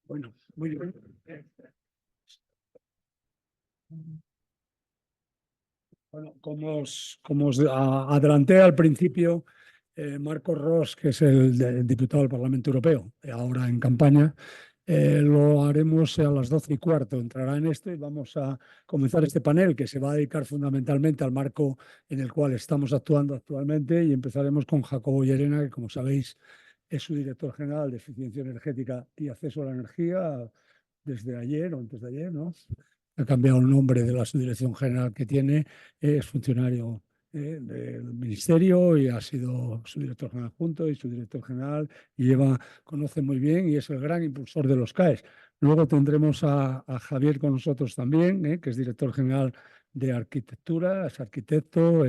Bueno, muy bien. Bueno, como os adelanté al principio, Marcos Ros, que es el diputado del Parlamento Europeo, ahora en campaña, lo haremos a las 12:15. Entrará en esto y vamos a comenzar este panel que se va a dedicar fundamentalmente al marco en el cual estamos actuando actualmente y empezaremos con Jacobo Llerena, que como sabéis es su director general de Eficiencia Energética y Acceso a la Energía desde ayer o antes de ayer, ¿no? Ha cambiado el nombre de la subdirección general que tiene, es funcionario del ministerio y ha sido su director general adjunto y su director general y conoce muy bien y es el gran impulsor de los CAEs. Luego tendremos a Javier con nosotros también, que es director general de arquitectura, es arquitecto,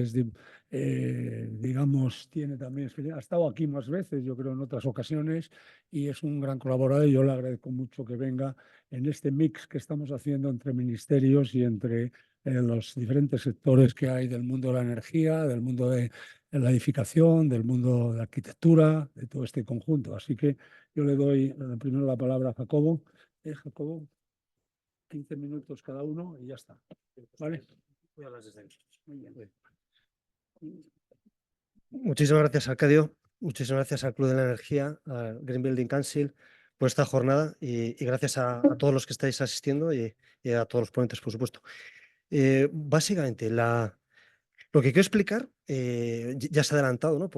digamos, tiene también experiencia, ha estado aquí más veces, yo creo, en otras ocasiones y es un gran colaborador y yo le agradezco mucho que venga en este mix que estamos haciendo entre ministerios y entre los diferentes sectores que hay del mundo de la energía, del mundo de la edificación, del mundo de la arquitectura, de todo este conjunto. Así que yo le doy primero la palabra a Jacobo. Jacobo, 15 minutos cada uno y ya está. ¿Vale? Voy a las muy bien. Muchísimas gracias, Arcadio. Muchísimas gracias al Club de la Energía, al Green Building Council, por esta jornada y gracias a todos los que estáis asistiendo y a todos los ponentes, por supuesto. Básicamente, lo que quiero explicar ya se ha adelantado, ¿no?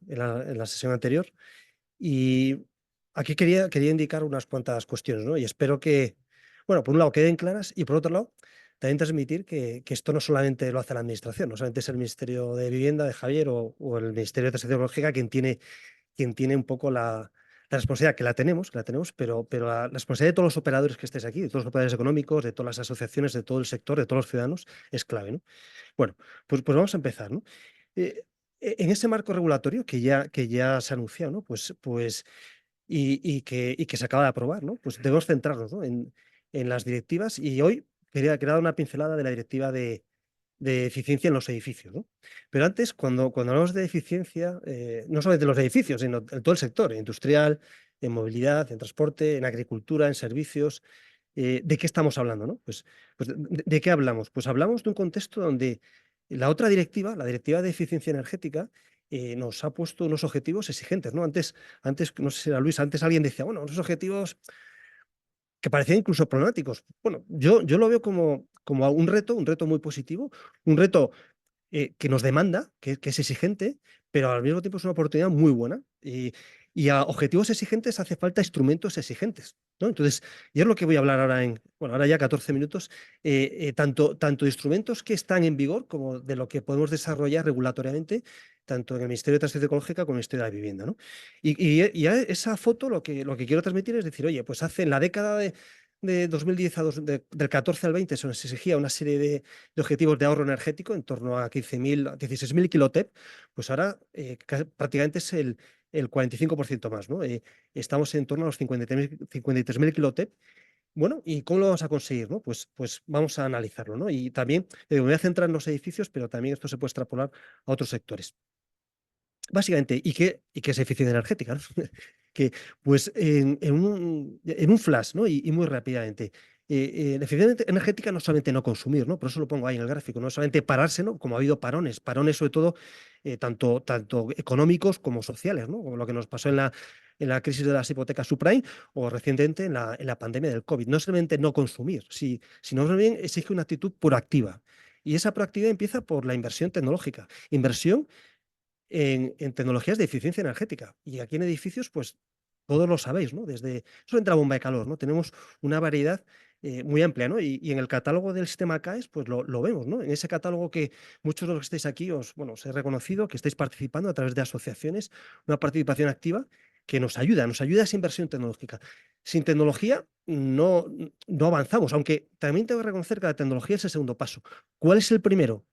En la sesión anterior y aquí quería indicar unas cuantas cuestiones, ¿no? Y espero que, bueno, por un lado queden claras y por otro lado también transmitir que esto no solamente lo hace la Administración, no solamente es el Ministerio de Vivienda de Javier o el Ministerio de Transición Ecológica quien tiene un poco la responsabilidad, que la tenemos, pero la responsabilidad de todos los operadores que estéis aquí, de todos los operadores económicos, de todas las asociaciones, de todo el sector, de todos los ciudadanos, es clave, ¿no? Bueno, pues vamos a empezar, ¿no? En ese marco regulatorio que ya se ha anunciado, ¿no? Y que se acaba de aprobar, ¿no? Pues debemos centrarnos, ¿no? en las directivas y hoy quería dar una pincelada de la directiva de eficiencia en los edificios, ¿no? Pero antes, cuando hablamos de eficiencia, no solo de los edificios, sino en todo el sector, industrial, en movilidad, en transporte, en agricultura, en servicios, ¿de qué estamos hablando, no? Pues ¿de qué hablamos? Pues hablamos de un contexto donde la otra directiva, la directiva de eficiencia energética, nos ha puesto unos objetivos exigentes, ¿no? Antes, no sé si era Luis, antes alguien decía, bueno, unos objetivos que parecían incluso problemáticos. Bueno, yo lo veo como un reto muy positivo, un reto que nos demanda, que es exigente, pero al mismo tiempo es una oportunidad muy buena. Y a objetivos exigentes hace falta instrumentos exigentes, ¿no? Entonces, yo es lo que voy a hablar ahora ahora ya 14 minutos, tanto de instrumentos que están en vigor como de lo que podemos desarrollar regulatoriamente, tanto en el Ministerio de Transición Ecológica como en el Ministerio de la Vivienda, ¿no? Y a esa foto lo que quiero transmitir es decir, oye, pues hace en la década de 2010 del 14 al 20 se nos exigía una serie de objetivos de ahorro energético en torno a 15.000, 16.000 kilotep, pues ahora prácticamente es el 45% más, ¿no? Estamos en torno a los 53.000 kilotep. Bueno, ¿y cómo lo vamos a conseguir, no? Pues vamos a analizarlo, ¿no? Y también me voy a centrar en los edificios, pero también esto se puede extrapolar a otros sectores. Básicamente, ¿y qué es eficiencia energética, ¿no? Que, pues, en un flash, ¿no? Y muy rápidamente. La eficiencia energética no solamente no consumir, ¿no? Por eso lo pongo ahí en el gráfico, no solamente pararse, ¿no? Como ha habido parones sobre todo, tanto económicos como sociales, ¿no? Como lo que nos pasó en la crisis de las hipotecas subprime o recientemente en la pandemia del COVID. No solamente no consumir, sino más bien exige una actitud proactiva. Y esa proactividad empieza por la inversión tecnológica. Inversión en tecnologías de eficiencia energética. Y aquí en edificios, pues todos lo sabéis, ¿no? Desde solamente la bomba de calor, ¿no? Tenemos una variedad muy amplia, ¿no? Y en el catálogo del sistema CAES, pues lo vemos, ¿no? En ese catálogo que muchos de los que estáis aquí os he reconocido, que estáis participando a través de asociaciones, una participación activa que nos ayuda a esa inversión tecnológica. Sin tecnología no avanzamos, aunque también tengo que reconocer que la tecnología es el segundo paso. ¿Cuál es el primero?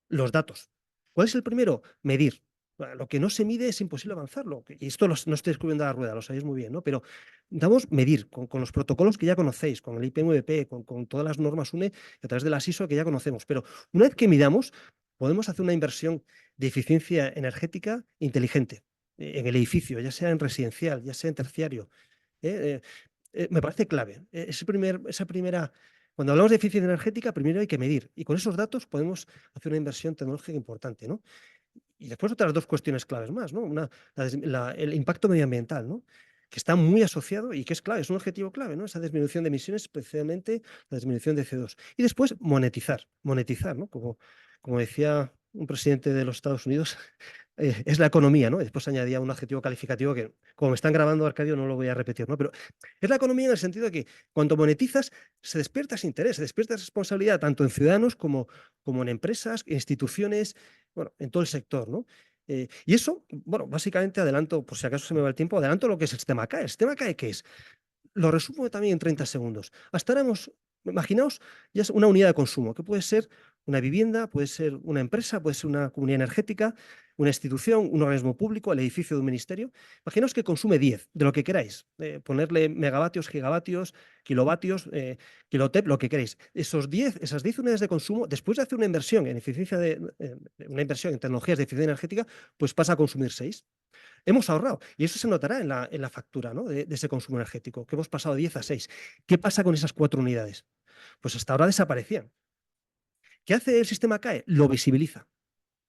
Los datos. ¿Cuál es el primero? Medir. Lo que no se mide es imposible avanzarlo. Y esto no estoy descubriendo la rueda, lo sabéis muy bien, ¿no? Pero intentamos medir con los protocolos que ya conocéis, con el IPMVP, con todas las normas UNE, a través de las ISO que ya conocemos. Pero una vez que midamos, podemos hacer una inversión de eficiencia energética inteligente en el edificio, ya sea en residencial, ya sea en terciario. Me parece clave. Cuando hablamos de eficiencia energética, primero hay que medir y con esos datos podemos hacer una inversión tecnológica importante, ¿no? Y después otras dos cuestiones claves más, ¿no? El impacto medioambiental, ¿no? Que está muy asociado y que es clave, es un objetivo clave, ¿no? Esa disminución de emisiones, especialmente la disminución de CO2. Y después monetizar, ¿no? Como decía un presidente de los Estados Unidos, es la economía, ¿no? Y después añadía un adjetivo calificativo que, como me están grabando, Arcadio, no lo voy a repetir, ¿no? Pero es la economía en el sentido de que cuando monetizas, se despierta ese interés, se despierta esa responsabilidad tanto en ciudadanos como en empresas, instituciones, bueno, en todo el sector, ¿no? Y eso, bueno, básicamente adelanto, por si acaso se me va el tiempo, adelanto lo que es el sistema CAE. ¿El sistema CAE qué es? Lo resumo también en 30 segundos. Hasta ahora imaginaos, ya es una unidad de consumo, que puede ser una vivienda, puede ser una empresa, puede ser una comunidad energética, una institución, un organismo público, el edificio de un ministerio. Imaginaos que consume 10, de lo que queráis. Ponerle megavatios, gigavatios, kilovatios, kilotep, lo que queráis. Esas 10 unidades de consumo, después de hacer una inversión en una inversión en tecnologías de eficiencia energética, pues pasa a consumir 6. Hemos ahorrado. Y eso se notará en la factura, ¿no? de ese consumo energético, que hemos pasado de 10 a 6. ¿Qué pasa con esas 4 unidades? Pues hasta ahora desaparecían. ¿Qué hace el sistema CAE? Lo visibiliza.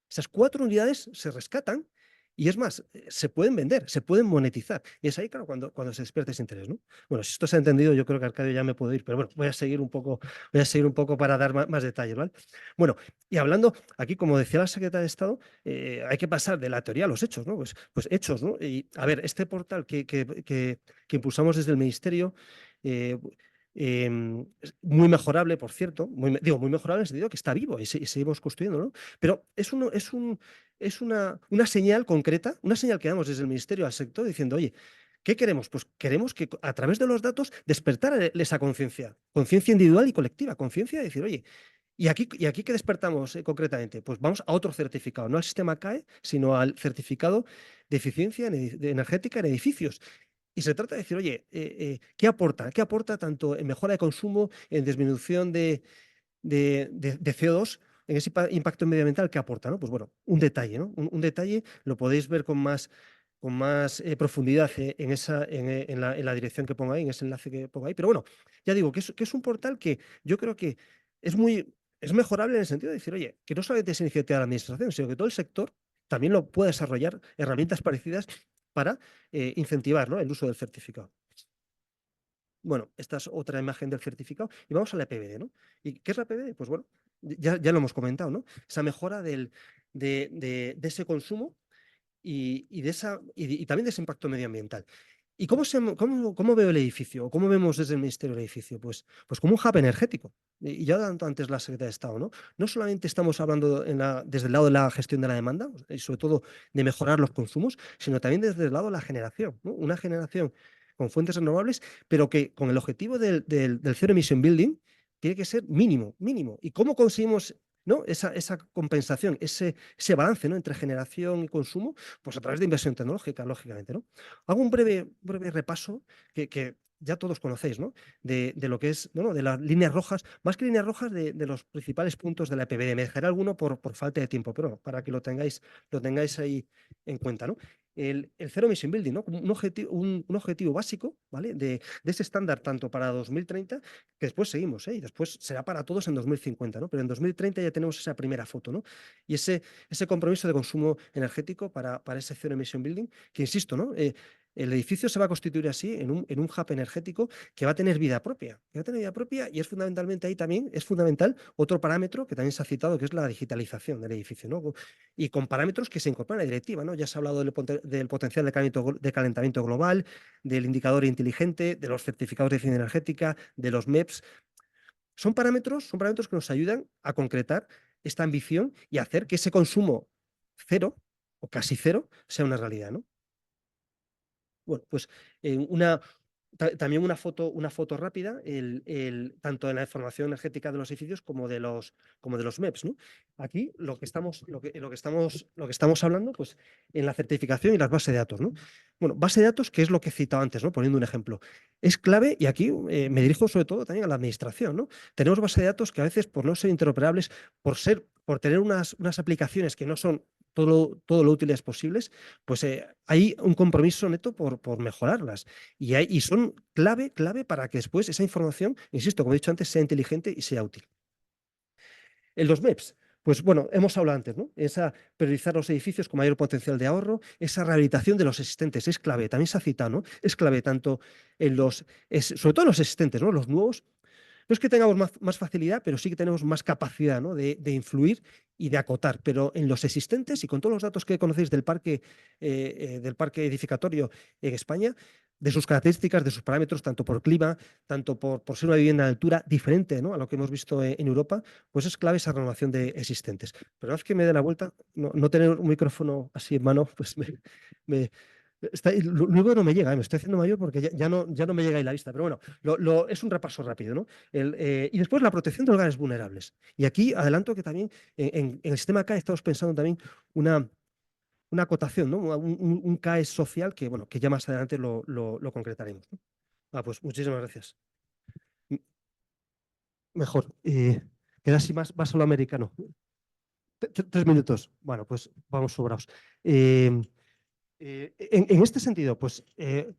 Esas 4 unidades se rescatan y es más, se pueden vender, se pueden monetizar. Y es ahí, claro, cuando se despierta ese interés, ¿no? Bueno, si esto se ha entendido, yo creo que Arcadio ya me puedo ir, pero bueno, voy a seguir un poco para dar más detalles, ¿vale? Bueno, y hablando aquí, como decía la secretaria de Estado, hay que pasar de la teoría a los hechos, ¿no? Pues hechos, ¿no? Y a ver, este portal que impulsamos desde el Ministerio, es muy mejorable, por cierto, digo, muy mejorable en el sentido que está vivo y seguimos construyendo, ¿no? Pero es una señal concreta, una señal que damos desde el Ministerio al sector diciendo, oye, ¿qué queremos? Pues queremos que a través de los datos despertar esa conciencia individual y colectiva, conciencia de decir, oye, ¿y aquí qué despertamos concretamente? Pues vamos a otro certificado, no al sistema CAE, sino al certificado de eficiencia energética en edificios. Y se trata de decir, oye, ¿qué aporta? ¿Qué aporta tanto en mejora de consumo, en disminución de CO2, en ese impacto medioambiental? ¿Qué aporta? ¿No? Pues bueno, un detalle, ¿no? Un detalle lo podéis ver con más profundidad en la dirección que pongo ahí, en ese enlace que pongo ahí. Pero bueno, ya digo que es un portal que yo creo que es mejorable en el sentido de decir, oye, que no solamente es iniciativa de la administración, sino que todo el sector también lo puede desarrollar herramientas parecidas para incentivar, ¿no? el uso del certificado. Bueno, esta es otra imagen del certificado y vamos a la EPBD, ¿no? ¿Y qué es la EPBD? Pues bueno, ya lo hemos comentado, ¿no? Esa mejora de ese consumo y también de ese impacto medioambiental. ¿Y cómo veo el edificio? ¿O cómo vemos desde el Ministerio el edificio? Pues como un hub energético. Y ya tanto antes la Secretaría de Estado, ¿no? No solamente estamos hablando desde el lado de la gestión de la demanda, y sobre todo de mejorar los consumos, sino también desde el lado de la generación, ¿no? Una generación con fuentes renovables, pero que con el objetivo del Zero Emission Building tiene que ser mínimo, mínimo. ¿Y cómo conseguimos, ¿no? esa compensación, ese balance, ¿no? entre generación y consumo? Pues a través de inversión tecnológica, lógicamente, ¿no? Hago un breve repaso que ya todos conocéis, ¿no? De lo que es, bueno, de las líneas rojas, más que líneas rojas, de los principales puntos de la EPBD. Me dejaré alguno por falta de tiempo, pero para que lo tengáis ahí en cuenta, ¿no? El Zero Emission Building, ¿no? Como un objetivo básico, ¿vale? De ese estándar tanto para 2030, que después seguimos, y después será para todos en 2050, ¿no? Pero en 2030 ya tenemos esa primera foto, ¿no? Y ese compromiso de consumo energético para ese Zero Emission Building, que insisto, ¿no? El edificio se va a constituir así en un hub energético que va a tener vida propia. Y es fundamentalmente ahí también, es fundamental otro parámetro que también se ha citado, que es la digitalización del edificio, ¿no? Y con parámetros que se incorporan a la directiva, ¿no? Ya se ha hablado del potencial de calentamiento global, del indicador inteligente, de los certificados de eficiencia energética, de los MEPs. Son parámetros que nos ayudan a concretar esta ambición y hacer que ese consumo cero o casi cero sea una realidad, ¿no? Bueno, pues también una foto rápida, tanto en la información energética de los edificios como de los MEPs, ¿no? Aquí lo que estamos hablando, pues, en la certificación y las bases de datos, ¿no? Bueno, base de datos, que es lo que he citado antes, ¿no? Poniendo un ejemplo. Es clave, y aquí me dirijo sobre todo también a la administración, ¿no? Tenemos base de datos que a veces, por no ser interoperables, por tener unas aplicaciones que no son todo lo útiles posibles, pues hay un compromiso neto por mejorarlas. Y son clave para que después esa información, insisto, como he dicho antes, sea inteligente y sea útil. En los MEPs, pues bueno, hemos hablado antes, ¿no? Esa priorizar los edificios con mayor potencial de ahorro, esa rehabilitación de los existentes es clave, también se ha citado, ¿no? Es clave tanto sobre todo en los existentes, ¿no? Los nuevos, no es que tengamos más facilidad, pero sí que tenemos más capacidad, ¿no? de influir y de acotar. Pero en los existentes y con todos los datos que conocéis del parque edificatorio en España, de sus características, de sus parámetros, tanto por clima, tanto por ser una vivienda de altura diferente, ¿no? a lo que hemos visto en Europa, pues es clave esa renovación de existentes. Pero una vez que me dé la vuelta, no tener un micrófono así en mano, pues luego no me llega, me estoy haciendo mayor porque ya no me llega ahí la vista, pero bueno, es un repaso rápido, ¿no? Y después la protección de hogares vulnerables. Y aquí adelanto que también en el sistema CAE estamos pensando también una acotación, ¿no? Un CAE social que, bueno, que ya más adelante lo concretaremos, ¿no? Pues muchísimas gracias. Mejor. Queda así más a lo americano. 3 minutos. Bueno, pues vamos sobrados. En este sentido, pues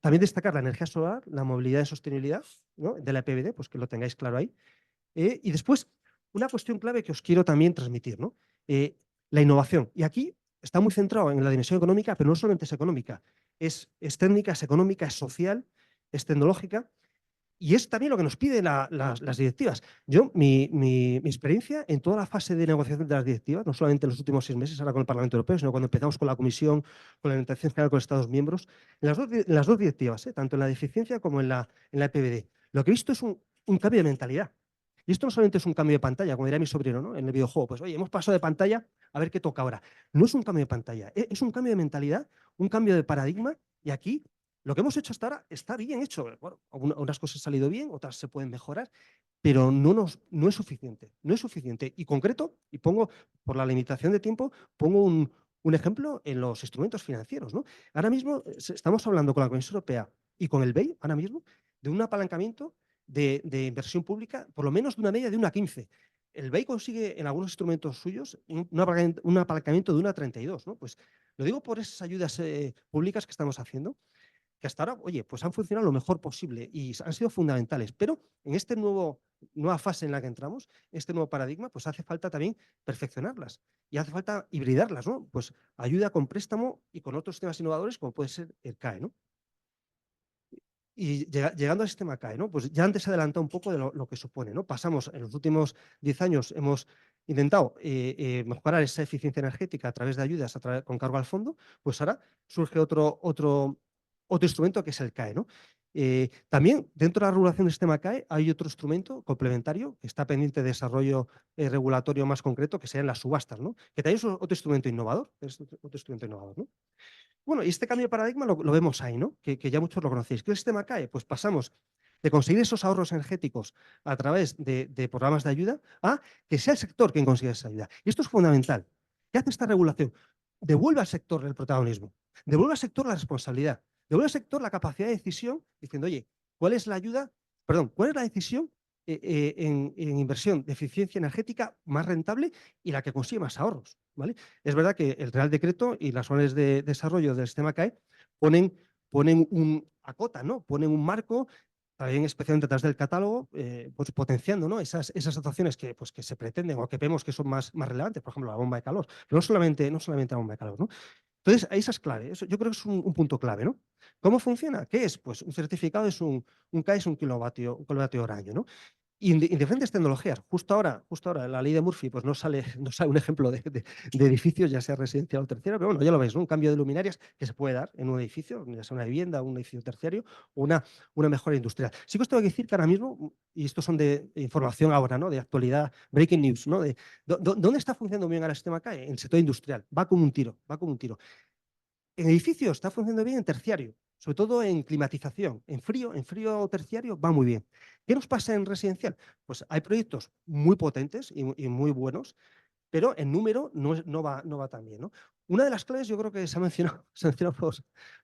también destacar la energía solar, la movilidad de sostenibilidad, ¿no? de la EPBD, pues que lo tengáis claro ahí. Y después, una cuestión clave que os quiero también transmitir, ¿no? La innovación. Y aquí está muy centrado en la dimensión económica, pero no solamente es económica, es técnica, es económica, es social, es tecnológica. Y es también lo que nos piden las directivas. Mi experiencia en toda la fase de negociación de las directivas, no solamente en los últimos 6 meses, ahora con el Parlamento Europeo, sino cuando empezamos con la Comisión, con la orientación general con los Estados miembros, en las dos directivas, tanto en la de eficiencia como en la EPBD, lo que he visto es un cambio de mentalidad. Y esto no solamente es un cambio de pantalla, como diría mi sobrino, ¿no? En el videojuego, pues oye, hemos pasado de pantalla a ver qué toca ahora. No es un cambio de pantalla, es un cambio de mentalidad, un cambio de paradigma, y aquí lo que hemos hecho hasta ahora está bien hecho. Bueno, unas cosas han salido bien, otras se pueden mejorar, pero no es suficiente. No es suficiente. Y concreto, y pongo, por la limitación de tiempo, pongo un ejemplo en los instrumentos financieros, ¿no? Ahora mismo estamos hablando con la Comisión Europea y con el BEI, ahora mismo, de un apalancamiento de inversión pública, por lo menos de una media de 1,15. El BEI consigue en algunos instrumentos suyos un apalancamiento de 1,32, ¿no? Pues lo digo por esas ayudas públicas que estamos haciendo, que hasta ahora, oye, pues han funcionado lo mejor posible y han sido fundamentales, pero en esta nueva fase en la que entramos, este nuevo paradigma, pues hace falta también perfeccionarlas y hace falta hibridarlas, ¿no? Pues ayuda con préstamo y con otros sistemas innovadores como puede ser el CAE, ¿no? Y llegando al sistema CAE, ¿no? Pues ya antes se adelantó un poco de lo que supone, ¿no? Pasamos, en los últimos 10 años hemos intentado mejorar esa eficiencia energética a través de ayudas con cargo al fondo, pues ahora surge otro instrumento que es el CAE, ¿no? También dentro de la regulación del sistema CAE hay otro instrumento complementario que está pendiente de desarrollo regulatorio más concreto, que serían las subastas, ¿no? Que también es otro instrumento innovador, ¿no? Bueno, y este cambio de paradigma lo vemos ahí, ¿no? Que ya muchos lo conocéis. ¿Qué sistema CAE? Pues pasamos de conseguir esos ahorros energéticos a través de programas de ayuda a que sea el sector quien consiga esa ayuda. Y esto es fundamental. ¿Qué hace esta regulación? Devuelve al sector el protagonismo, devuelve al sector la responsabilidad, devuelve al sector la capacidad de decisión diciendo, oye, ¿cuál es la decisión en inversión de eficiencia energética más rentable y la que consigue más ahorros? ¿Vale? Es verdad que el Real Decreto y las órdenes de desarrollo del sistema CAE ponen ¿no? Ponen un marco, también especialmente a través del catálogo, pues potenciando, ¿no? esas actuaciones que se pretenden o que vemos que son más relevantes, por ejemplo, la bomba de calor, pero no solamente la bomba de calor, ¿no? Entonces, esa es clave. Eso, yo creo que es un punto clave, ¿no? ¿Cómo funciona? ¿Qué es? Pues un certificado es un CAE es un kilovatio hora año, ¿no? Y en diferentes tecnologías. Justo ahora, en la ley de Murphy, pues no sale un ejemplo de edificios, ya sea residencial o terciario, pero bueno, ya lo veis, ¿no? Un cambio de luminarias que se puede dar en un edificio, ya sea una vivienda, un edificio terciario o una mejora industrial. Sí que os tengo que decir que ahora mismo, y estos son de información ahora, ¿no? De actualidad, breaking news, ¿no? ¿Dónde está funcionando bien ahora el sistema CAE? En el sector industrial. Va como un tiro. En edificios está funcionando bien en terciario, sobre todo en climatización. En frío terciario va muy bien. ¿Qué nos pasa en residencial? Pues hay proyectos muy potentes y muy buenos, pero en número no va tan bien, ¿no? Una de las claves, yo creo que se ha mencionado, se ha mencionado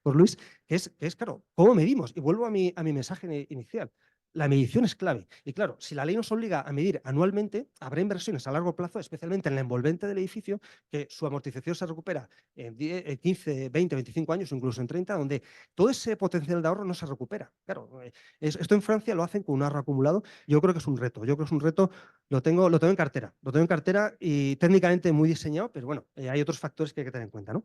por Luis, que es, claro, ¿cómo medimos? Y vuelvo a mi mensaje inicial. La medición es clave. Y claro, si la ley nos obliga a medir anualmente, habrá inversiones a largo plazo, especialmente en la envolvente del edificio, que su amortización se recupera en 15, 20, 25 años o incluso en 30, donde todo ese potencial de ahorro no se recupera. Claro, esto en Francia lo hacen con un ahorro acumulado. Yo creo que es un reto. Yo creo que es un reto. Lo tengo en cartera. Lo tengo en cartera y técnicamente muy diseñado, pero bueno, hay otros factores que hay que tener en cuenta, ¿no?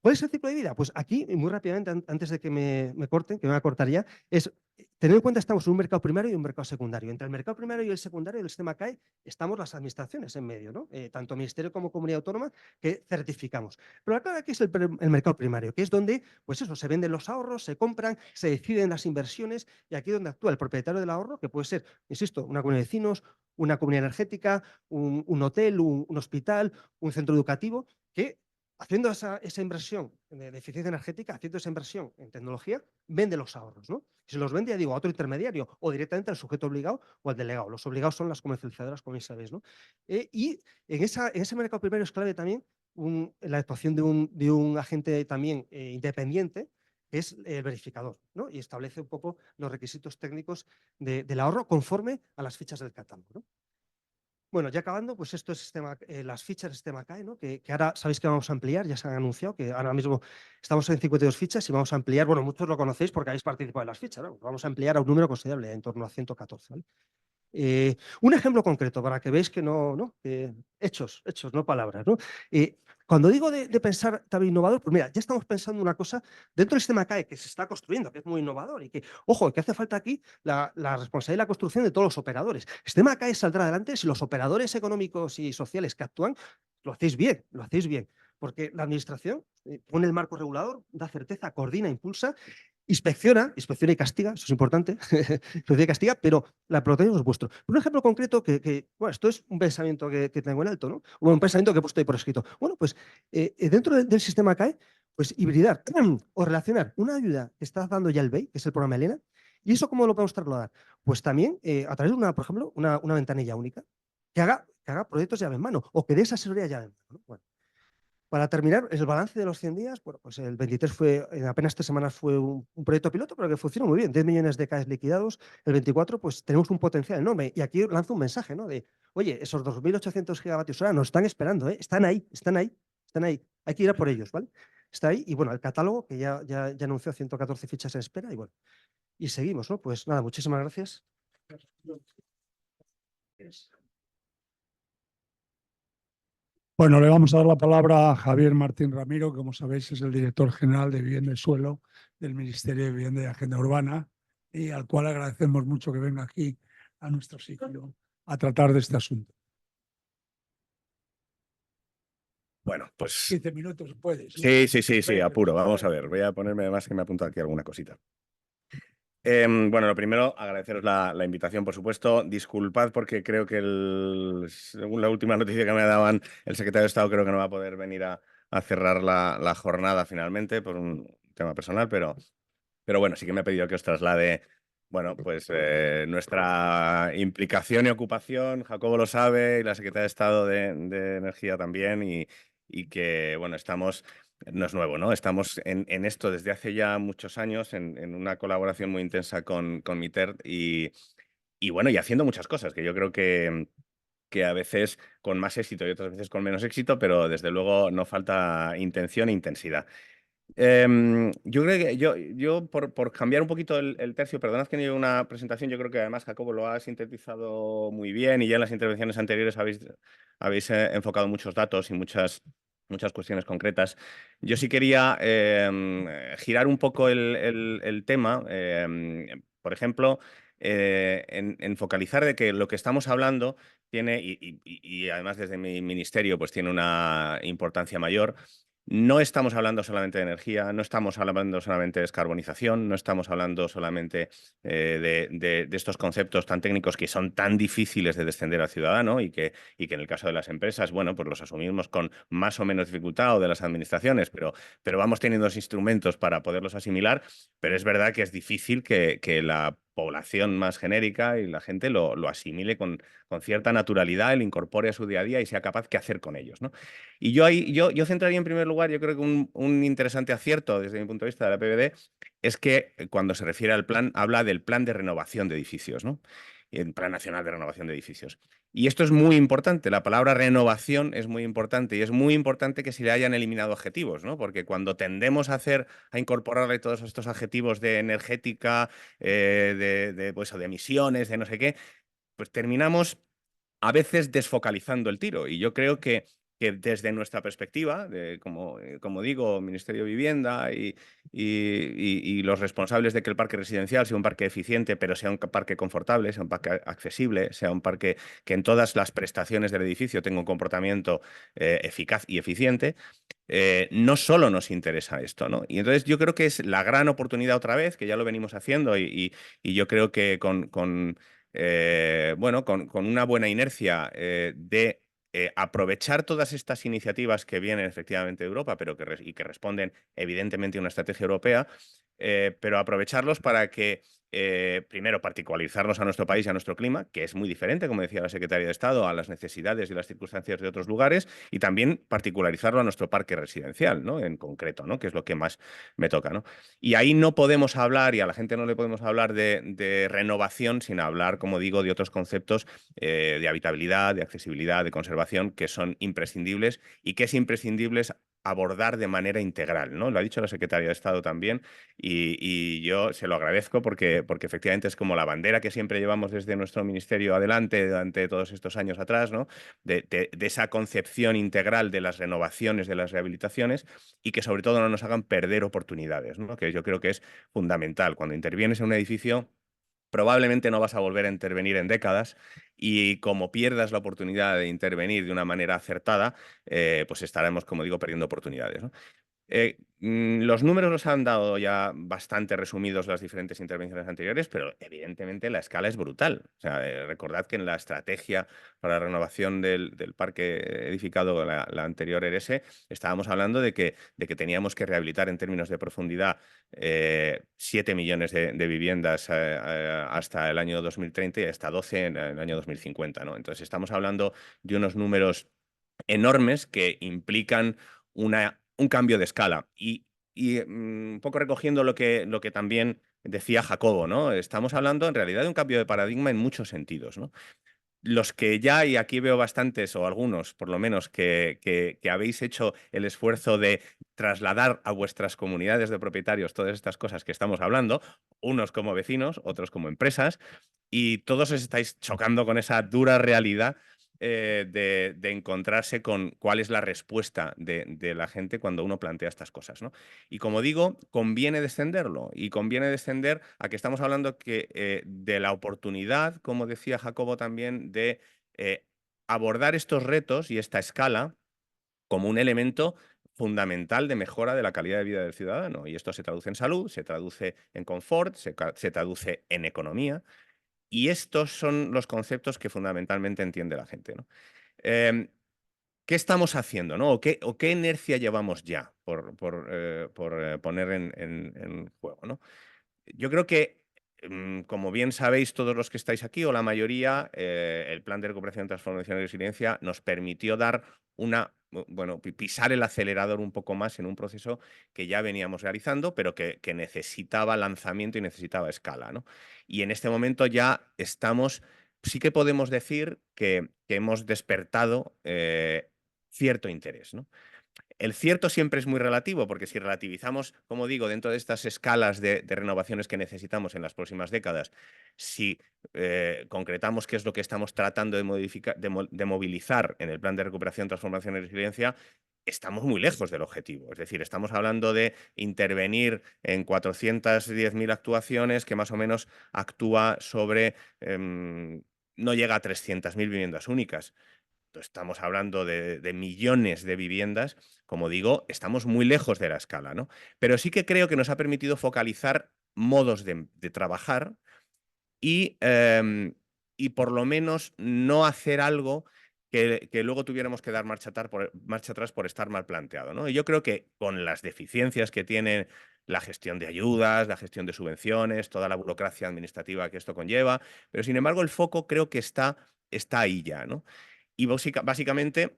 ¿Cuál es el ciclo de vida? Pues aquí, muy rápidamente, antes de que me corten, que me cortaría, es tener en cuenta que estamos en un mercado primario y un mercado secundario. Entre el mercado primario y el secundario del sistema CAE estamos las administraciones en medio, ¿no? Tanto Ministerio como Comunidad Autónoma, que certificamos. Pero la clave aquí es el mercado primario, que es donde, pues eso, se venden los ahorros, se compran, se deciden las inversiones, y aquí es donde actúa el propietario del ahorro, que puede ser, insisto, una comunidad de vecinos, una comunidad energética, un hotel, un hospital, un centro educativo, que haciendo esa inversión de eficiencia energética, haciendo esa inversión en tecnología, vende los ahorros, ¿no? Si los vende, ya digo, a otro intermediario o directamente al sujeto obligado o al delegado. Los obligados son las comercializadoras, como ya sabéis, ¿no? Y en ese mercado primario es clave también la actuación de un agente también independiente, que es el verificador, ¿no? Y establece un poco los requisitos técnicos del ahorro conforme a las fichas del catálogo, ¿no? Bueno, ya acabando, pues esto es las fichas del sistema CAE, ¿no? Que ahora sabéis que vamos a ampliar, ya se han anunciado que ahora mismo estamos en 52 fichas y vamos a ampliar, bueno, muchos lo conocéis porque habéis participado en las fichas, ¿no? Vamos a ampliar a un número considerable, en torno a 114, ¿vale? Un ejemplo concreto para que veáis que no, hechos, no palabras, ¿no? Cuando digo de pensar también innovador, pues mira, ya estamos pensando una cosa dentro del sistema CAE que se está construyendo, que es muy innovador y que, ojo, que hace falta aquí la responsabilidad y la construcción de todos los operadores. El sistema CAE saldrá adelante si los operadores económicos y sociales que actúan lo hacéis bien, porque la administración pone el marco regulador, da certeza, coordina, impulsa. Inspecciona y castiga, eso es importante, inspecciona y castiga, pero la protección es vuestro. Un ejemplo concreto bueno, esto es un pensamiento que tengo en alto, ¿no? O un pensamiento que he puesto ahí por escrito. Bueno, pues dentro del sistema CAE, pues hibridar o relacionar una ayuda que está dando ya el BEI, que es el programa Elena, ¿y eso cómo lo podemos trasladar? Pues también a través de por ejemplo, una ventanilla única que haga proyectos llave en mano o que dé esa asesoría llave en mano, ¿no? Bueno, para terminar, el balance de los 100 días, bueno, pues el 23 en apenas 3 semanas fue un proyecto piloto, pero que funcionó muy bien. 10 millones de CAEs liquidados. El 24, pues tenemos un potencial enorme. Y aquí lanzo un mensaje, ¿no? De, oye, esos 2.800 gigavatios hora nos están esperando, ¿eh? Están ahí. Hay que ir a por ellos, ¿vale? Está ahí. Y bueno, el catálogo, que ya anunció 114 fichas en espera. Y bueno, y seguimos, ¿no? Pues nada, muchísimas gracias. Bueno, le vamos a dar la palabra a Javier Martín Ramiro, que como sabéis es el director general de Vivienda y Suelo del Ministerio de Vivienda y Agenda Urbana, y al cual agradecemos mucho que venga aquí a nuestro sitio a tratar de este asunto. Bueno, pues 15 minutos puedes. sí, apuro. Vamos a ver. Voy a ponerme además que me apunto aquí alguna cosita. Bueno, lo primero, agradeceros la invitación, por supuesto. Disculpad porque creo que según la última noticia que me daban, el secretario de Estado creo que no va a poder venir a cerrar la jornada finalmente por un tema personal, pero bueno, sí que me ha pedido que os traslade, bueno, pues nuestra implicación y ocupación. Jacobo lo sabe y la secretaria de Estado de Energía también, y que, bueno, no es nuevo, ¿no? Estamos en esto desde hace ya muchos años, en una colaboración muy intensa con MITER y bueno, y haciendo muchas cosas que yo creo que a veces con más éxito y otras veces con menos éxito, pero desde luego no falta intención e intensidad. Yo creo que yo por cambiar un poquito el tercio, perdonad que no lleve una presentación, yo creo que además Jacobo lo ha sintetizado muy bien y ya en las intervenciones anteriores habéis enfocado muchos datos y muchas cuestiones concretas. Yo sí quería girar un poco el tema, por ejemplo, en focalizar de que lo que estamos hablando tiene, y además desde mi ministerio, pues tiene una importancia mayor. no estamos hablando solamente de energía, no estamos hablando solamente de descarbonización, no estamos hablando solamente de estos conceptos tan técnicos que son tan difíciles de descender al ciudadano y que en el caso de las empresas, bueno, pues los asumimos con más o menos dificultad, o de las administraciones, pero vamos teniendo los instrumentos para poderlos asimilar. Pero es verdad que es difícil que la población más genérica y la gente lo asimile con cierta naturalidad, lo incorpore a su día a día y sea capaz qué hacer con ellos, ¿no? Y yo centraría en primer lugar, yo creo que un interesante acierto desde mi punto de vista de la PVD es que cuando se refiere al plan, habla del plan de renovación de edificios, ¿no? El Plan Nacional de Renovación de Edificios. Y esto es muy importante, la palabra renovación es muy importante y es muy importante que se le hayan eliminado adjetivos, ¿no? Porque cuando tendemos a incorporarle todos estos adjetivos de energética, pues, de emisiones, de no sé qué, pues terminamos a veces desfocalizando el tiro. Y yo creo que desde nuestra perspectiva, como digo, Ministerio de Vivienda y los responsables de que el parque residencial sea un parque eficiente, pero sea un parque confortable, sea un parque accesible, sea un parque que en todas las prestaciones del edificio tenga un comportamiento eficaz y eficiente, no solo nos interesa esto, ¿no? Y entonces yo creo que es la gran oportunidad otra vez, que ya lo venimos haciendo y yo creo que bueno, con una buena inercia de aprovechar todas estas iniciativas que vienen efectivamente de Europa, pero que responden evidentemente a una estrategia europea, pero aprovecharlos para que, primero, particularizarnos a nuestro país y a nuestro clima, que es muy diferente, como decía la Secretaria de Estado, a las necesidades y las circunstancias de otros lugares, y también particularizarlo a nuestro parque residencial, ¿no? En concreto, ¿no? Que es lo que más me toca, ¿no? Y ahí no podemos hablar, y a la gente no le podemos hablar de renovación sin hablar, como digo, de otros conceptos de habitabilidad, de accesibilidad, de conservación, que son imprescindibles y que es imprescindible abordar de manera integral, ¿no? Lo ha dicho la Secretaria de Estado también y yo se lo agradezco porque efectivamente es como la bandera que siempre llevamos desde nuestro ministerio adelante durante todos estos años atrás, ¿no? De esa concepción integral de las renovaciones, de las rehabilitaciones y que sobre todo no nos hagan perder oportunidades, ¿no? Que yo creo que es fundamental. Cuando intervienes en un edificio, probablemente no vas a volver a intervenir en décadas y como pierdas la oportunidad de intervenir de una manera acertada, pues estaremos, como digo, perdiendo oportunidades, ¿no? Los números los han dado ya bastante resumidos las diferentes intervenciones anteriores, pero evidentemente la escala es brutal. O sea, recordad que en la estrategia para la renovación del parque edificado, la anterior ERESE, estábamos hablando de que teníamos que rehabilitar en términos de profundidad 7 millones de viviendas hasta el año 2030 y hasta 12 en el año 2050, ¿no? Entonces estamos hablando de unos números enormes que implican un cambio de escala. Un poco recogiendo lo que también decía Jacobo, ¿no? Estamos hablando en realidad de un cambio de paradigma en muchos sentidos, ¿no? Los que ya, y aquí veo bastantes, o algunos por lo menos, que habéis hecho el esfuerzo de trasladar a vuestras comunidades de propietarios todas estas cosas que estamos hablando, unos como vecinos, otros como empresas, y todos os estáis chocando con esa dura realidad de encontrarse con cuál es la respuesta de la gente cuando uno plantea estas cosas, ¿no? Y como digo, conviene descenderlo y conviene descender a que estamos hablando de la oportunidad, como decía Jacobo también, de abordar estos retos y esta escala como un elemento fundamental de mejora de la calidad de vida del ciudadano. Y esto se traduce en salud, se traduce en confort, se traduce en economía. Y estos son los conceptos que fundamentalmente entiende la gente, ¿no? ¿Qué estamos haciendo, ¿no? ¿O qué inercia llevamos ya por poner en juego, ¿no? Yo creo que, como bien sabéis todos los que estáis aquí, o la mayoría, el Plan de Recuperación, Transformación y Resiliencia nos permitió dar pisar el acelerador un poco más en un proceso que ya veníamos realizando, pero que necesitaba lanzamiento y necesitaba escala, ¿no? Y en este momento ya estamos, sí que podemos decir que hemos despertado cierto interés, ¿no? El cierto siempre es muy relativo, porque si relativizamos, como digo, dentro de estas escalas de renovaciones que necesitamos en las próximas décadas, si concretamos qué es lo que estamos tratando de movilizar en el Plan de Recuperación, Transformación y Resiliencia, estamos muy lejos del objetivo. Es decir, estamos hablando de intervenir en 410.000 actuaciones, que más o menos actúa sobre, no llega a 300.000 viviendas únicas. cuando estamos hablando de millones de viviendas, como digo, estamos muy lejos de la escala, ¿no? Pero sí que creo que nos ha permitido focalizar modos de trabajar y por lo menos no hacer algo que luego tuviéramos que dar marcha atrás por estar mal planteado, ¿no? Y yo creo que con las deficiencias que tiene la gestión de ayudas, la gestión de subvenciones, toda la burocracia administrativa que esto conlleva, pero sin embargo el foco creo que está ahí ya, ¿no? Y básicamente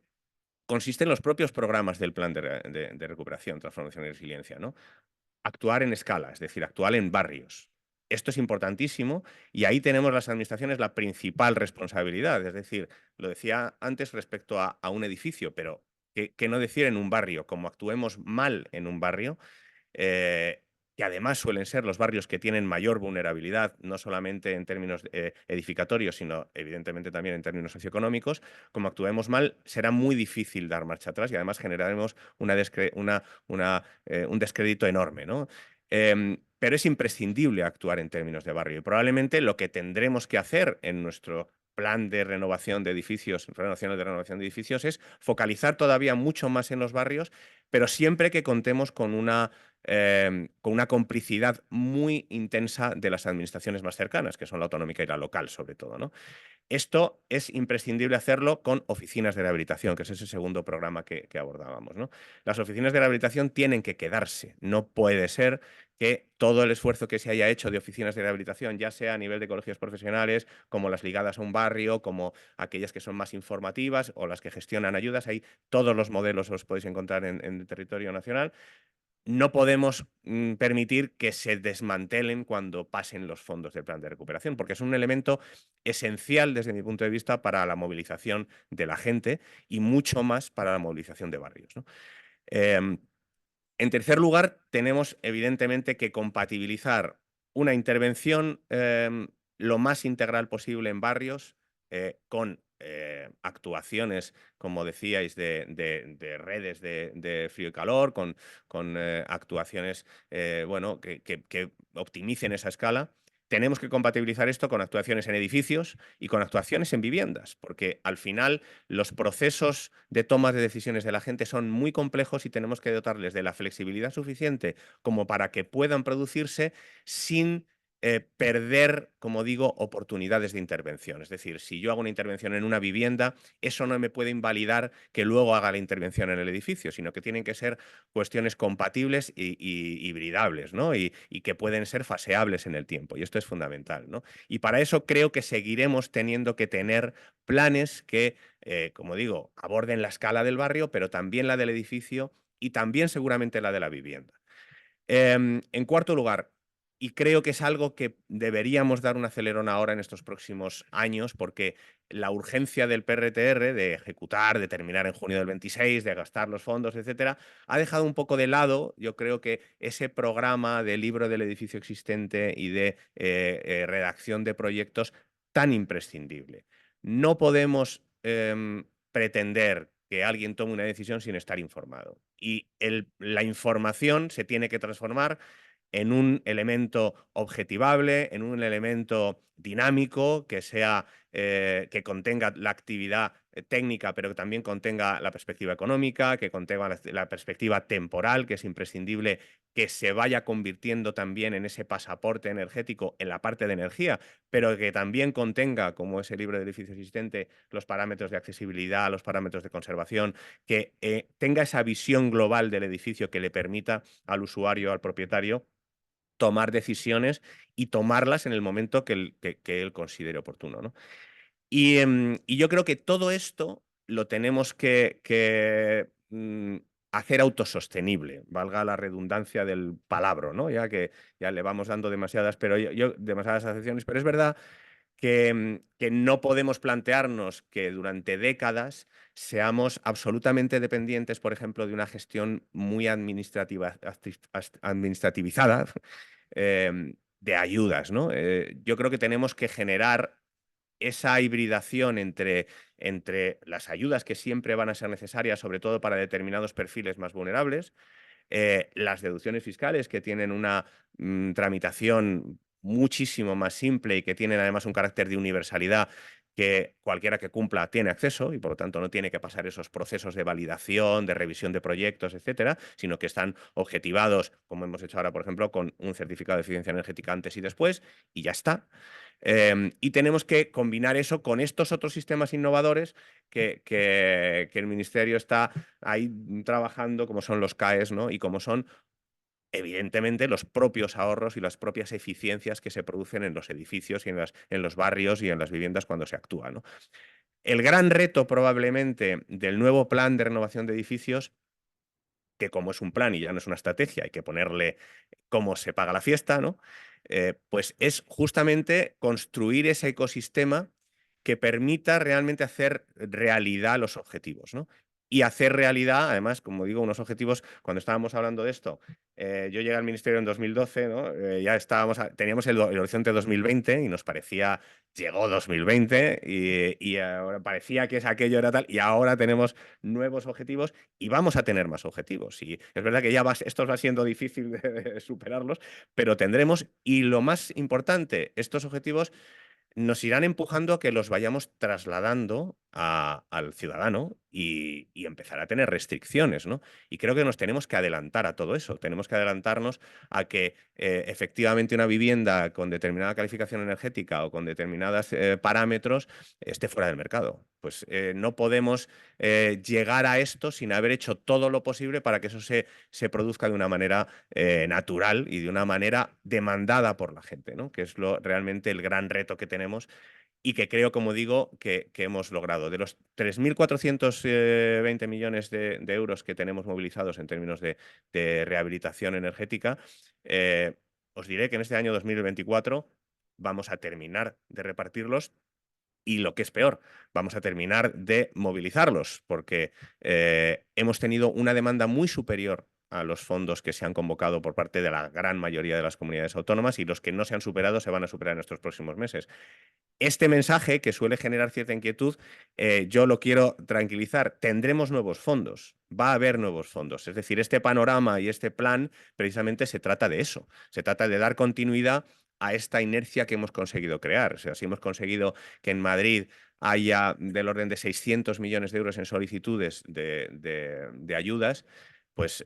consiste en los propios programas del plan de recuperación, transformación y resiliencia, ¿no? Actuar en escala, es decir, actuar en barrios. Esto es importantísimo y ahí tenemos las administraciones la principal responsabilidad. Es decir, lo decía antes respecto a un edificio, pero que no decir en un barrio, como actuemos mal en un barrio, que además suelen ser los barrios que tienen mayor vulnerabilidad, no solamente en términos edificatorios, sino evidentemente también en términos socioeconómicos, como actuemos mal, será muy difícil dar marcha atrás y además generaremos un descrédito enorme, ¿no? Pero es imprescindible actuar en términos de barrio y probablemente lo que tendremos que hacer en nuestro plan de renovación de edificios, renovación de edificios, es focalizar todavía mucho más en los barrios, pero siempre que contemos con una complicidad muy intensa de las administraciones más cercanas, que son la autonómica y la local, sobre todo, ¿no? Esto es imprescindible hacerlo con oficinas de rehabilitación, que es ese segundo programa que abordábamos, ¿no? Las oficinas de rehabilitación tienen que quedarse. No puede ser que todo el esfuerzo que se haya hecho de oficinas de rehabilitación, ya sea a nivel de colegios profesionales, como las ligadas a un barrio, como aquellas que son más informativas o las que gestionan ayudas, ahí todos los modelos los podéis encontrar en el territorio nacional. No podemos permitir que se desmantelen cuando pasen los fondos del plan de recuperación, porque es un elemento esencial desde mi punto de vista para la movilización de la gente y mucho más para la movilización de barrios, ¿no? En tercer lugar, tenemos evidentemente que compatibilizar una intervención lo más integral posible en barrios con actuaciones, como decíais, de redes de frío y calor, con actuaciones bueno, que optimicen esa escala. Tenemos que compatibilizar esto con actuaciones en edificios y con actuaciones en viviendas, porque al final los procesos de toma de decisiones de la gente son muy complejos y tenemos que dotarles de la flexibilidad suficiente como para que puedan producirse sin perder, como digo, oportunidades de intervención. Es decir, si yo hago una intervención en una vivienda, eso no me puede invalidar que luego haga la intervención en el edificio, sino que tienen que ser cuestiones compatibles y hibridables, ¿no? Y que pueden ser faseables en el tiempo. Y esto es fundamental, ¿no? Y para eso creo que seguiremos teniendo que tener planes que, como digo, aborden la escala del barrio, pero también la del edificio y también seguramente la de la vivienda. En cuarto lugar, y creo que es algo que deberíamos dar un acelerón ahora en estos próximos años, porque la urgencia del PRTR de ejecutar, de terminar en junio del 26, de gastar los fondos, etcétera, ha dejado un poco de lado, yo creo que ese programa de libro del edificio existente y de redacción de proyectos tan imprescindible. No podemos pretender que alguien tome una decisión sin estar informado. Y la información se tiene que transformar en un elemento objetivable, en un elemento dinámico, que sea, que contenga la actividad técnica, pero que también contenga la perspectiva económica, que contenga la perspectiva temporal, que es imprescindible que se vaya convirtiendo también en ese pasaporte energético en la parte de energía, pero que también contenga, como ese libro de edificio existente, los parámetros de accesibilidad, los parámetros de conservación, que tenga esa visión global del edificio que le permita al usuario, al propietario, tomar decisiones y tomarlas en el momento que él considere oportuno, ¿no? Y yo creo que todo esto lo tenemos que hacer autosostenible, valga la redundancia del palabra, ¿no? Ya que ya le vamos dando demasiadas, demasiadas acepciones, pero es verdad que no podemos plantearnos que durante décadas seamos absolutamente dependientes, por ejemplo, de una gestión muy administrativizada de ayudas, ¿no? Yo creo que tenemos que generar esa hibridación entre las ayudas que siempre van a ser necesarias, sobre todo para determinados perfiles más vulnerables, las deducciones fiscales que tienen una tramitación muchísimo más simple y que tienen además un carácter de universalidad que cualquiera que cumpla tiene acceso y por lo tanto no tiene que pasar esos procesos de validación, de revisión de proyectos, etcétera, sino que están objetivados, como hemos hecho ahora, por ejemplo, con un certificado de eficiencia energética antes y después, y ya está. Y tenemos que combinar eso con estos otros sistemas innovadores que el Ministerio está ahí trabajando, como son los CAEs, ¿no? Y como son, evidentemente, los propios ahorros y las propias eficiencias que se producen en los edificios y en los barrios y en las viviendas cuando se actúa, ¿no? El gran reto probablemente del nuevo plan de renovación de edificios, que como es un plan y ya no es una estrategia, hay que ponerle cómo se paga la fiesta, ¿no? Pues es justamente construir ese ecosistema que permita realmente hacer realidad los objetivos, ¿no? Y hacer realidad, además, como digo, unos objetivos, cuando estábamos hablando de esto, yo llegué al ministerio en 2012, ¿no? Ya teníamos el horizonte 2020 y nos parecía, llegó 2020 y ahora parecía que aquello era tal, y ahora tenemos nuevos objetivos y vamos a tener más objetivos. Y es verdad que esto va siendo difícil de superarlos, pero tendremos, y lo más importante, estos objetivos nos irán empujando a que los vayamos trasladando al ciudadano y empezar a tener restricciones, ¿no? Y creo que nos tenemos que adelantar a todo eso. Tenemos que adelantarnos a que efectivamente una vivienda con determinada calificación energética o con determinados parámetros esté fuera del mercado. Pues no podemos llegar a esto sin haber hecho todo lo posible para que eso se produzca de una manera natural y de una manera demandada por la gente, ¿no? Que es realmente el gran reto que tenemos y que creo, como digo, que hemos logrado. De los 3.420 millones de euros que tenemos movilizados en términos de rehabilitación energética, os diré que en este año 2024 vamos a terminar de repartirlos. Y lo que es peor, vamos a terminar de movilizarlos, porque hemos tenido una demanda muy superior a los fondos que se han convocado por parte de la gran mayoría de las comunidades autónomas, y los que no se han superado se van a superar en estos próximos meses. Este mensaje, que suele generar cierta inquietud, yo lo quiero tranquilizar. Tendremos nuevos fondos, va a haber nuevos fondos. Es decir, este panorama y este plan precisamente se trata de eso. Se trata de dar continuidad a esta inercia que hemos conseguido crear. O sea, si hemos conseguido que en Madrid haya del orden de 600 millones de euros en solicitudes de ayudas, pues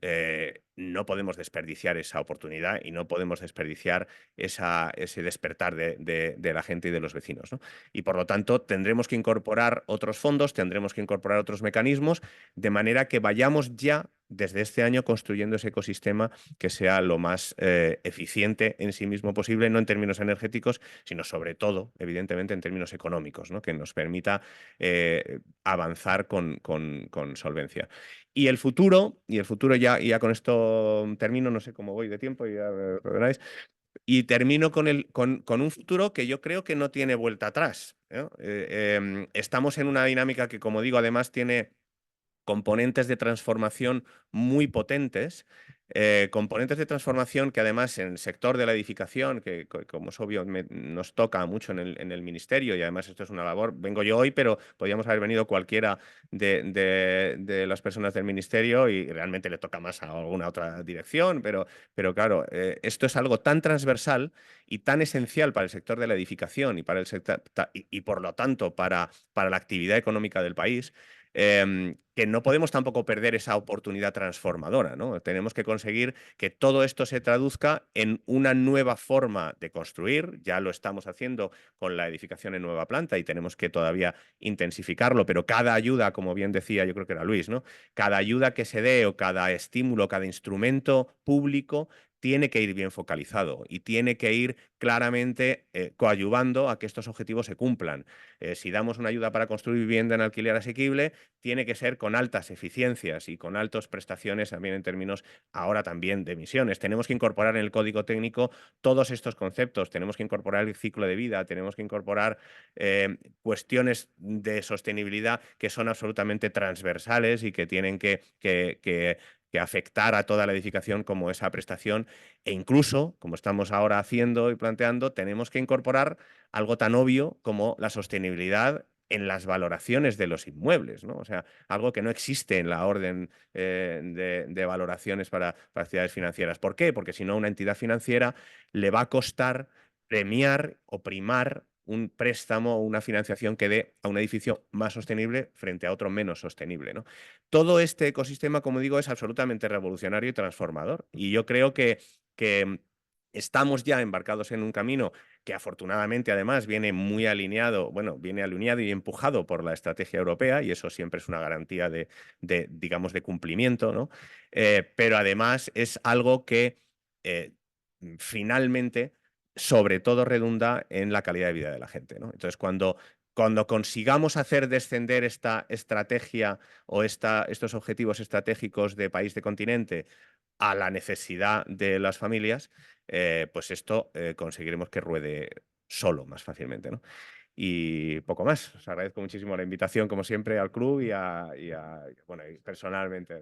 no podemos desperdiciar esa oportunidad y no podemos desperdiciar ese despertar de la gente y de los vecinos, ¿no? Y por lo tanto tendremos que incorporar otros fondos, tendremos que incorporar otros mecanismos, de manera que vayamos ya desde este año construyendo ese ecosistema que sea lo más eficiente en sí mismo posible, no en términos energéticos, sino sobre todo, evidentemente, en términos económicos, ¿no? Que nos permita avanzar con solvencia. Y el futuro ya con esto termino, no sé cómo voy de tiempo, ya lo veréis. Y termino con un futuro que yo creo que no tiene vuelta atrás, ¿no? Estamos en una dinámica que, como digo, además tiene componentes de transformación muy potentes, componentes de transformación que además en el sector de la edificación, que como es obvio nos toca mucho en el ministerio, y además esto es una labor, vengo yo hoy, pero podríamos haber venido cualquiera de las personas del ministerio y realmente le toca más a alguna otra dirección, pero claro, esto es algo tan transversal y tan esencial para el sector de la edificación y para el sector, y por lo tanto para la actividad económica del país, que no podemos tampoco perder esa oportunidad transformadora, ¿no? Tenemos que conseguir que todo esto se traduzca en una nueva forma de construir. Ya lo estamos haciendo con la edificación en nueva planta y tenemos que todavía intensificarlo, pero cada ayuda, como bien decía, yo creo que era Luis, ¿no? Cada ayuda que se dé o cada estímulo, cada instrumento público tiene que ir bien focalizado y tiene que ir claramente coadyuvando a que estos objetivos se cumplan. Si damos una ayuda para construir vivienda en alquiler asequible, tiene que ser con altas eficiencias y con altas prestaciones también en términos ahora también de emisiones. Tenemos que incorporar en el código técnico todos estos conceptos, tenemos que incorporar el ciclo de vida, tenemos que incorporar cuestiones de sostenibilidad que son absolutamente transversales y que tienen que afectar a toda la edificación como esa prestación, e incluso, como estamos ahora haciendo y planteando, tenemos que incorporar algo tan obvio como la sostenibilidad en las valoraciones de los inmuebles, ¿no? O sea, algo que no existe en la orden de valoraciones para actividades financieras. ¿Por qué? Porque si no, una entidad financiera le va a costar premiar o primar un préstamo o una financiación que dé a un edificio más sostenible frente a otro menos sostenible, ¿no? Todo este ecosistema, como digo, es absolutamente revolucionario y transformador. Y yo creo que estamos ya embarcados en un camino que afortunadamente además viene muy alineado, bueno, viene alineado y empujado por la estrategia europea, y eso siempre es una garantía digamos, de cumplimiento, ¿no? Pero además es algo que finalmente, sobre todo, redunda en la calidad de vida de la gente, ¿no? Entonces, cuando consigamos hacer descender esta estrategia o estos objetivos estratégicos de país, de continente, a la necesidad de las familias, pues esto conseguiremos que ruede solo más fácilmente, ¿no? Y poco más. Os agradezco muchísimo la invitación, como siempre, al club bueno, y personalmente.